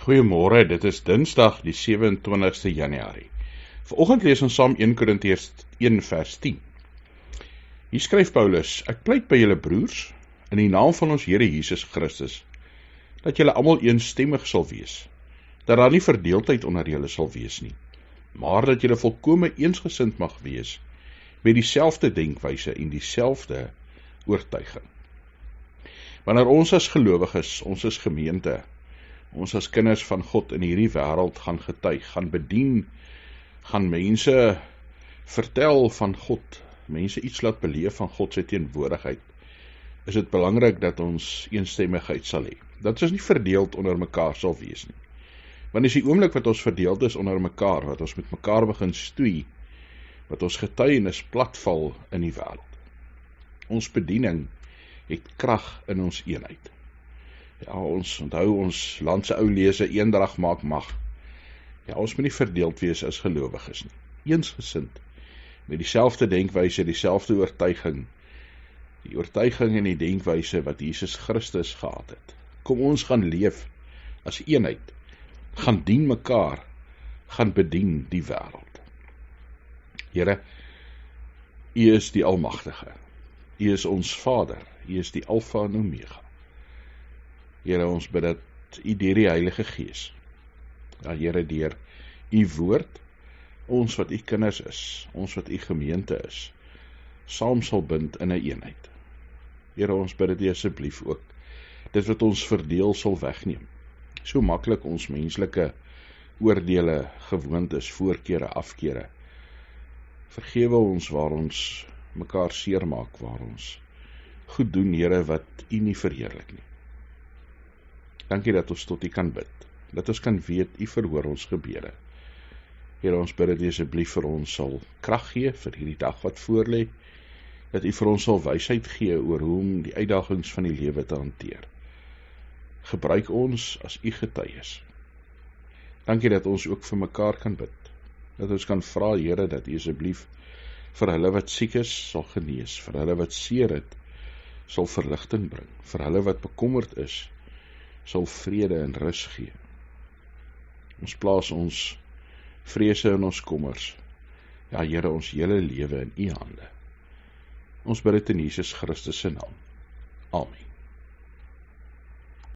Goeiemôre, dit is Dinsdag die 27ste Januarie. Vanoggend lees ons saam 1 Korintiërs 1 vers 10. Hier skryf Paulus: Ek pleit by julle broers, in die naam van ons Here Jesus Christus, dat julle almal eensstemmig sal wees, dat daar nie verdeeldheid onder julle sal wees nie, maar dat julle volkome eensgesind mag wees, met dieselfde denkwyse en dieselfde oortuiging. Wanneer ons as gelowiges, ons as gemeente, ons as kinders van God in hierdie wêreld gaan getuig, gaan bedien, gaan mense vertel van God, mense iets laat beleef van God se teenwoordigheid, is dit belangrik dat ons eensstemmigheid sal hê. Dat ons nie verdeeld onder mekaar sal wees nie. Want is die oomblik wat ons verdeeld is onder mekaar, wat ons met mekaar begin stoei, wat ons getuienis platval in die wêreld. Ons bediening het krag in ons eenheid. Ja, ons onthou ons land se ou lese, eendrag maak mag. Ja, ons moet nie verdeeld wees as gelowiges nie. Eensgesind, met dieselfde denkwyse, dieselfde oortuiging, die oortuiging en die denkwyse wat Jesus Christus gehad het. Kom ons gaan leef as eenheid, gaan dien mekaar, gaan bedien die wêreld. Here, U is die Almagtige. U is ons Vader. U is die Alfa en Omega. Here, ons bid dat U deur die Heilige Gees, ja Here, deur U woord, ons wat U kinders is, ons wat U gemeente is, saam sal bind in 'n eenheid. Here, ons bid dat U asseblief ook dit wat ons verdeel sal wegneem. So maklik ons menslike oordeele, gewoontes, voorkeure, afkeure. Vergewe ons waar ons mekaar seermaak, waar ons goed doen, Here, wat U nie verheerlik nie. Dankie dat ons tot U kan bid, dat ons kan weet U verhoor ons gebede. Here, ons bid dat U asseblief vir ons sal krag gee vir hierdie dag wat voorlê, dat U vir ons sal wysheid gee oor hoe om die uitdagings van die lewe te hanteer. Gebruik ons as U getuies. Dankie dat ons ook vir mekaar kan bid, dat ons kan vra, Here, dat U asseblief vir hulle wat siek is, sal genees, vir hulle wat seer het, sal verligting bring, vir hulle wat bekommerd is, sal vrede en rus gee. Ons plaas ons vrese en ons kommers, ja Here, ons hele lewe in U hande. Ons bid dit in Jesus Christus se naam. Amen.